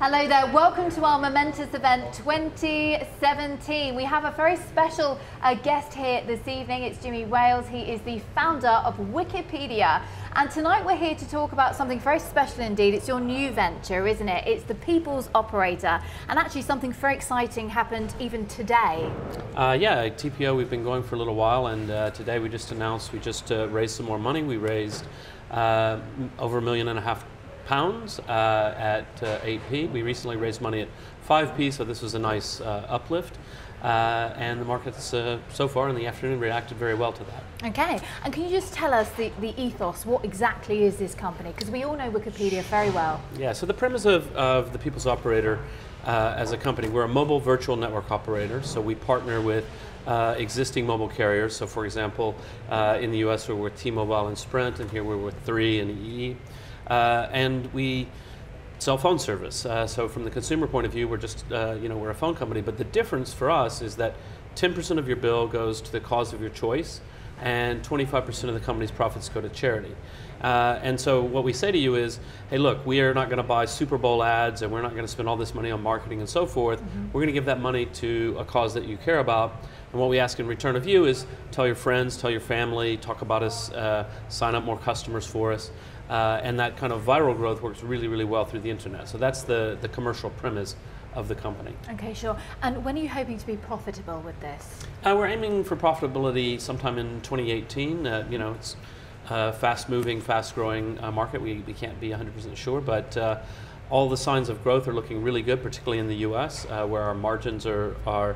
Hello there, welcome to our Momentous event 2017. We have a very special guest here this evening. It's Jimmy Wales. He is the founder of Wikipedia. And tonight we're here to talk about something very special indeed. It's your new venture, isn't it? It's the People's Operator. And actually something very exciting happened even today. Yeah, TPO, we've been going for a little while, and today we just announced we just raised some more money. We raised over £1.5 million at 8p. We recently raised money at 5p, so this was a nice uplift. And the markets so far in the afternoon reacted very well to that. Okay, and can you just tell us the ethos, what exactly is this company? Because we all know Wikipedia very well. Yeah, so the premise of the People's Operator as a company, we're a mobile virtual network operator, so we partner with existing mobile carriers. So for example, in the US we're with T-Mobile and Sprint, and here we're with 3 and EE. And we sell phone service. So from the consumer point of view, we're just, we're a phone company, but the difference for us is that 10% of your bill goes to the cause of your choice, and 25% of the company's profits go to charity. And so what we say to you is, hey look, we are not going to buy Super Bowl ads, and we're not going to spend all this money on marketing and so forth. We're going to give that money to a cause that you care about. And what we ask in return of you is tell your friends, tell your family, talk about us, sign up more customers for us. And that kind of viral growth works really, really well through the internet. So that's the commercial premise of the company. Okay, sure. And when are you hoping to be profitable with this? We're aiming for profitability sometime in 2018. It's a fast-moving, fast-growing market. We can't be 100% sure, but all the signs of growth are looking really good, particularly in the US, where our margins are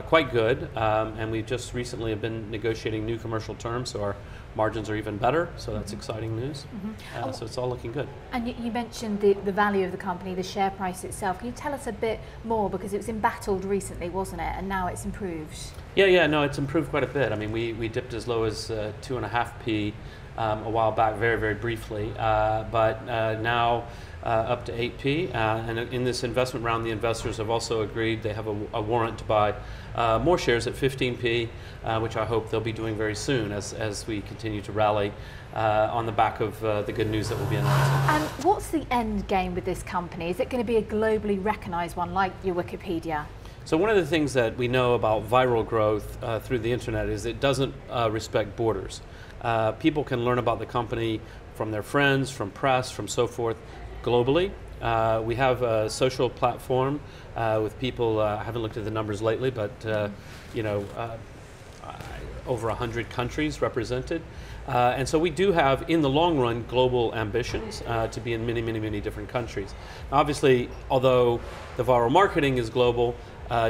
quite good. And we've just recently have been negotiating new commercial terms, so our margins are even better, so that's exciting news. So it's all looking good. And you mentioned the value of the company, the share price itself. Can you tell us a bit more, because it was embattled recently, wasn't it, and now it's improved? Yeah, no, it's improved quite a bit. I mean, we dipped as low as 2.5p a while back, very, very briefly, but now up to 8p, and in this investment round, the investors have also agreed, they have a warrant to buy more shares at 15p, which I hope they'll be doing very soon as we continue to rally on the back of the good news that will be announced. And what's the end game with this company? Is it going to be a globally recognized one like your Wikipedia? So one of the things that we know about viral growth through the internet is it doesn't respect borders. People can learn about the company from their friends, from press, from so forth, globally. We have a social platform with people, I haven't looked at the numbers lately, but over 100 countries represented. And so we do have, in the long run, global ambitions to be in many, many, many different countries. Now, obviously, although the viral marketing is global,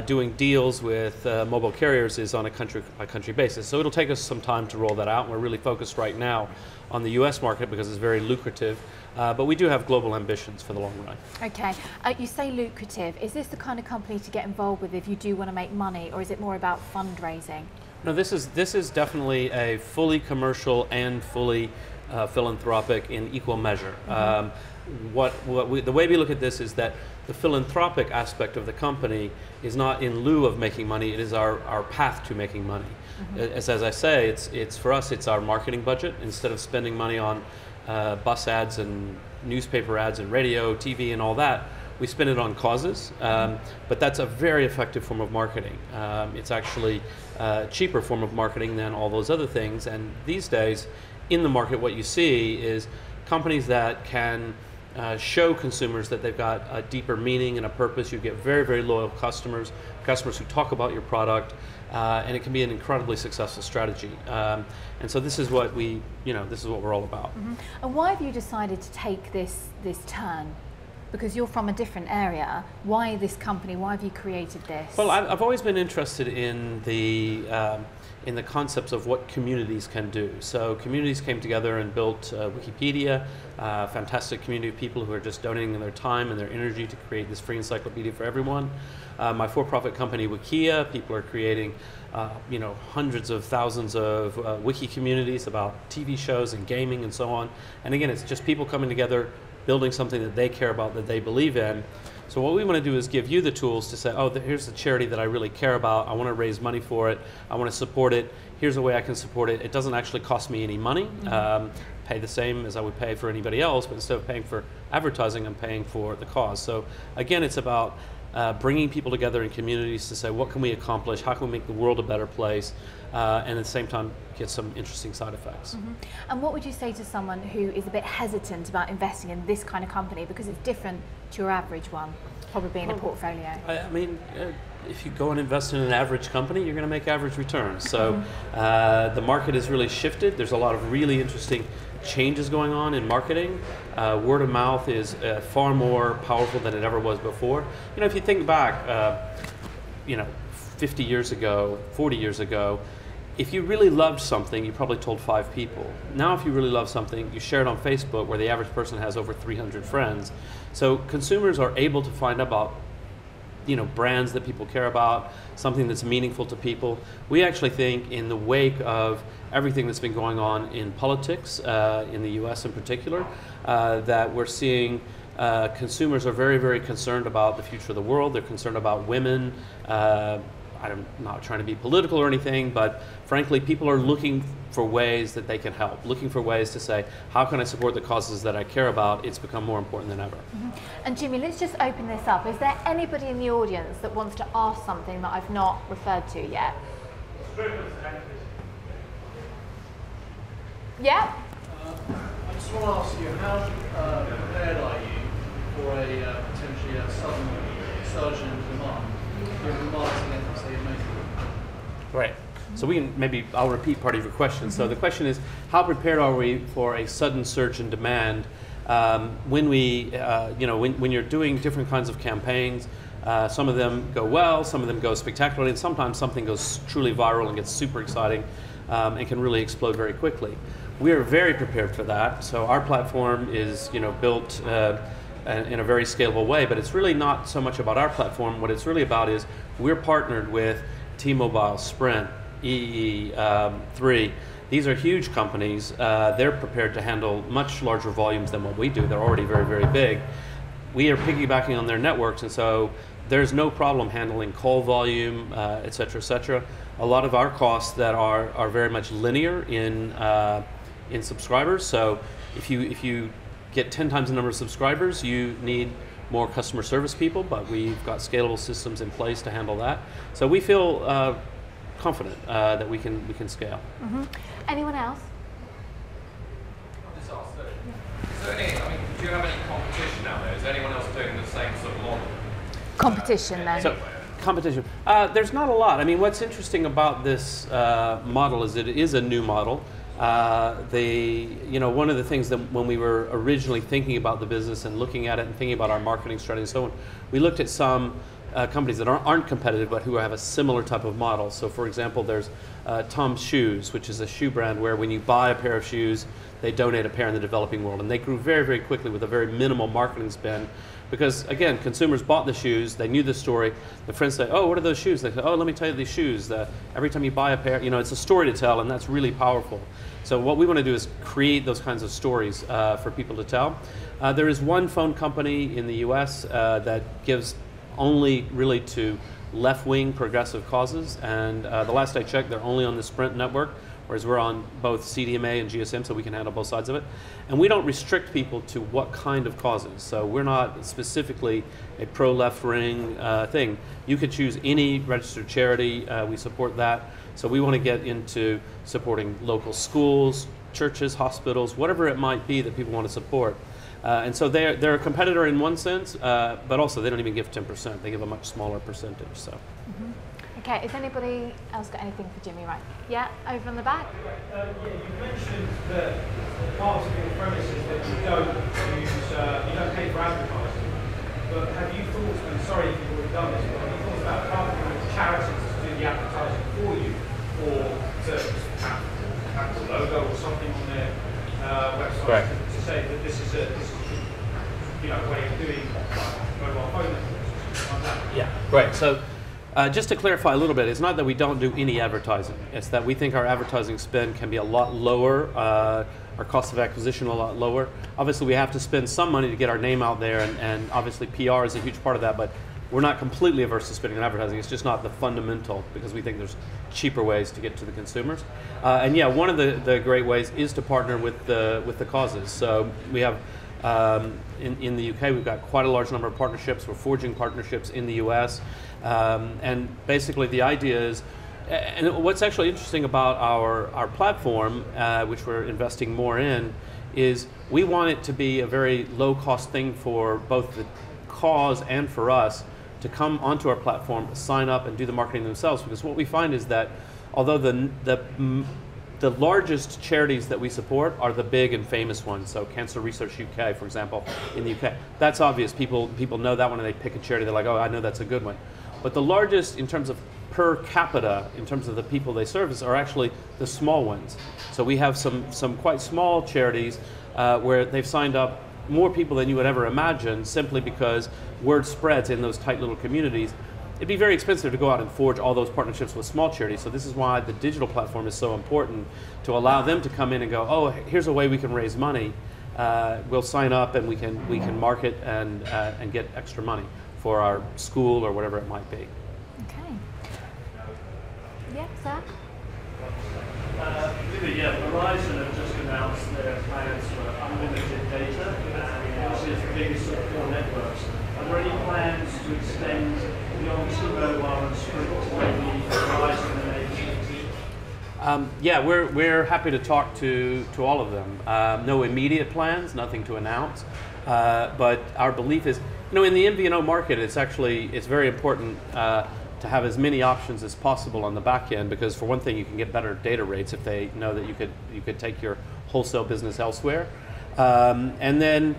doing deals with mobile carriers is on a country-by-country basis. So it'll take us some time to roll that out. We're really focused right now on the US market because it's very lucrative, but we do have global ambitions for the long run. Okay, you say lucrative. Is this the kind of company to get involved with if you do want to make money, or is it more about fundraising? No, this is definitely a fully commercial and fully philanthropic in equal measure. The way we look at this is that the philanthropic aspect of the company is not in lieu of making money, it is our path to making money. As I say, it's for us, it's our marketing budget. Instead of spending money on bus ads and newspaper ads and radio, TV and all that, we spend it on causes, but that's a very effective form of marketing. It's actually a cheaper form of marketing than all those other things, and these days in the market what you see is companies that can show consumers that they've got a deeper meaning and a purpose. You get very, very loyal customers who talk about your product, and it can be an incredibly successful strategy. And so this is what this is what we're all about. And why have you decided to take this turn? Because you're from a different area. Why this company? Why have you created this? Well, I've always been interested in the concepts of what communities can do. So communities came together and built Wikipedia, a fantastic community of people who are just donating their time and their energy to create this free encyclopedia for everyone. My for-profit company Wikia, people are creating hundreds of thousands of wiki communities about TV shows and gaming and so on. And again, it's just people coming together, building something that they care about, that they believe in. So what we want to do is give you the tools to say, oh, here's the charity that I really care about. I want to raise money for it. I want to support it. Here's a way I can support it. It doesn't actually cost me any money, pay the same as I would pay for anybody else, but instead of paying for advertising, I'm paying for the cause. So again, it's about bringing people together in communities to say, what can we accomplish? How can we make the world a better place? And at the same time, get some interesting side effects. And what would you say to someone who is a bit hesitant about investing in this kind of company because it's different to your average one, probably in a portfolio? I mean, if you go and invest in an average company, you're going to make average returns. So the market has really shifted. There's a lot of really interesting changes going on in marketing. Word of mouth is far more powerful than it ever was before. You know, if you think back, 50 years ago, 40 years ago, if you really loved something, you probably told 5 people. Now, if you really love something, you share it on Facebook, where the average person has over 300 friends. So consumers are able to find out about brands that people care about, something that's meaningful to people. We actually think, in the wake of everything that's been going on in politics, in the US in particular, that we're seeing consumers are very, very concerned about the future of the world. They're concerned about women. I'm not trying to be political or anything, but frankly, people are looking for ways that they can help, looking for ways to say, how can I support the causes that I care about? It's become more important than ever. And Jimmy, let's just open this up. Is there anybody in the audience that wants to ask something that I've not referred to yet? Yeah? I just want to ask you, how prepared are you for a potentially a sudden surge in demand, given the marketing efforts that you're making? Right. So I'll repeat part of your question. So the question is, how prepared are we for a sudden surge in demand when you're doing different kinds of campaigns? Some of them go well, some of them go spectacularly, and sometimes something goes truly viral and gets super exciting and can really explode very quickly. We are very prepared for that. So our platform is built in a very scalable way, but it's really not so much about our platform. What it's really about is we're partnered with T-Mobile, Sprint, EE, 3. These are huge companies. They're prepared to handle much larger volumes than what we do. They're already very, very big. We are piggybacking on their networks, and so there's no problem handling call volume, et cetera, et cetera. A lot of our costs that are very much linear in subscribers. So if you get 10 times the number of subscribers, you need more customer service people, but we've got scalable systems in place to handle that. So we feel confident that we can scale. Anyone else? I'll just ask, do you have any competition out there? Is anyone else doing the same sort of model? Competition then? So, competition. There's not a lot. I mean, what's interesting about this model is that it is a new model. One of the things that when we were originally thinking about the business and looking at it and thinking about our marketing strategy and so on, we looked at some companies that aren't competitive but who have a similar type of model. So for example, there's Tom's Shoes, which is a shoe brand where when you buy a pair of shoes, they donate a pair in the developing world. And they grew very, very quickly with a very minimal marketing spend. Because again, consumers bought the shoes, they knew the story. The friends say, oh, what are those shoes? They say, oh, let me tell you these shoes. Every time you buy a pair, it's a story to tell, and that's really powerful. So what we want to do is create those kinds of stories for people to tell. There is one phone company in the US that gives only really to left-wing progressive causes, and the last I checked, they're only on the Sprint network, whereas we're on both CDMA and GSM, so we can handle both sides of it. And we don't restrict people to what kind of causes. So we're not specifically a pro-left wing thing. You could choose any registered charity. We support that. So we want to get into supporting local schools, churches, hospitals, whatever it might be that people want to support. And so they're a competitor in one sense, but also they don't even give 10%. They give a much smaller percentage. So. Okay, has anybody else got anything for Jimmy? Right. Yeah, over in the back. Yeah, you mentioned that part of your premise is that you don't pay for advertising. But have you thought, and sorry if you've already done this, but have you thought about partnering with charities to do the advertising for you, or to have a logo or something on their website to say that this is a way of doing mobile phone networks or something like that? Yeah, right. So. Just to clarify a little bit, it's not that we don't do any advertising. It's that we think our advertising spend can be a lot lower, our cost of acquisition a lot lower. Obviously, we have to spend some money to get our name out there, and obviously PR is a huge part of that, but we're not completely averse to spending on advertising. It's just not the fundamental, because we think there's cheaper ways to get to the consumers. And yeah, one of the great ways is to partner with the causes. So we have in the UK, we've got quite a large number of partnerships. We're forging partnerships in the US, and basically the idea is. And what's actually interesting about our platform, which we're investing more in, is we want it to be a very low-cost thing for both the cause and for us to come onto our platform, sign up, and do the marketing themselves. Because what we find is that although the largest charities that we support are the big and famous ones, so Cancer Research UK, for example, in the UK, that's obvious. People know that one, and they pick a charity. They're like, oh, I know that's a good one. But the largest in terms of per capita, in terms of the people they service, are actually the small ones. So we have some quite small charities where they've signed up more people than you would ever imagine, simply because word spreads in those tight little communities. It'd be very expensive to go out and forge all those partnerships with small charities. So this is why the digital platform is so important, to allow them to come in and go, oh, here's a way we can raise money. We'll sign up and we can market and get extra money for our school or whatever it might be. Okay. Yeah, sir? Yeah, Verizon have just announced their plans for unlimited data, and obviously it's the biggest of four networks. Are there any plans to extend beyond T-Mobile and Sprint to maybe Verizon and AT&T? Yeah, we're happy to talk to all of them. No immediate plans, nothing to announce, but our belief is, in the MVNO market, it's very important to have as many options as possible on the back end, because for one thing, you can get better data rates if they know that you could take your wholesale business elsewhere. And then,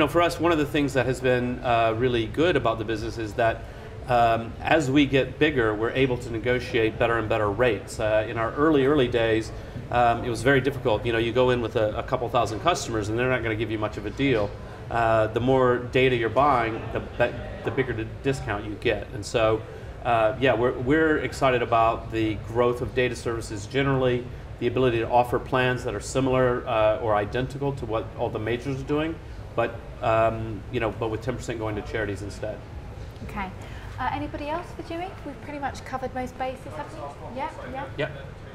for us, one of the things that has been really good about the business is that as we get bigger, we're able to negotiate better and better rates. In our early days, it was very difficult. You go in with a couple thousand customers, and they're not going to give you much of a deal. The more data you're buying, the bigger the discount you get. And so, yeah, we're excited about the growth of data services generally, the ability to offer plans that are similar or identical to what all the majors are doing, but but with 10% going to charities instead. Okay. Anybody else for Jimmy? We've pretty much covered most bases, haven't we? Yeah. Yeah.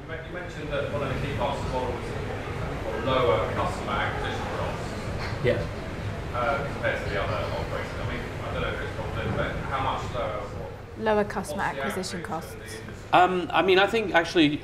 You mentioned that one of the key parts of the model was lower customer acquisition costs. Yeah. Compared to the other operators. I don't know if it's confident, but how much lower? Lower customer acquisition costs. I think actually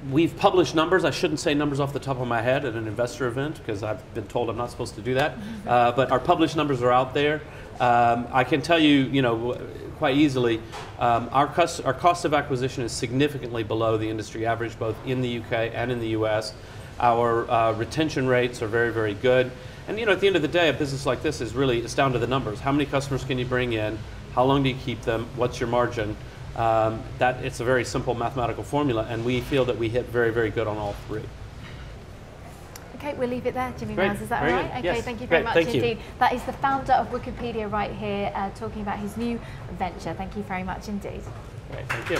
we've published numbers. I shouldn't say numbers off the top of my head at an investor event, because I've been told I'm not supposed to do that. But our published numbers are out there. I can tell you, quite easily, our cost of acquisition is significantly below the industry average, both in the UK and in the US. Our retention rates are very, very good. And at the end of the day, a business like this is really, it's down to the numbers. How many customers can you bring in? How long do you keep them? What's your margin? It's a very simple mathematical formula, and we feel that we hit very, very good on all three. Okay, we'll leave it there, Jimmy Great. Miles. Is that Very all right? good. Okay, Yes. thank you very Great. much Thank you. indeed. That is the founder of Wikipedia right here, talking about his new venture. Thank you very much indeed. Great. Thank you.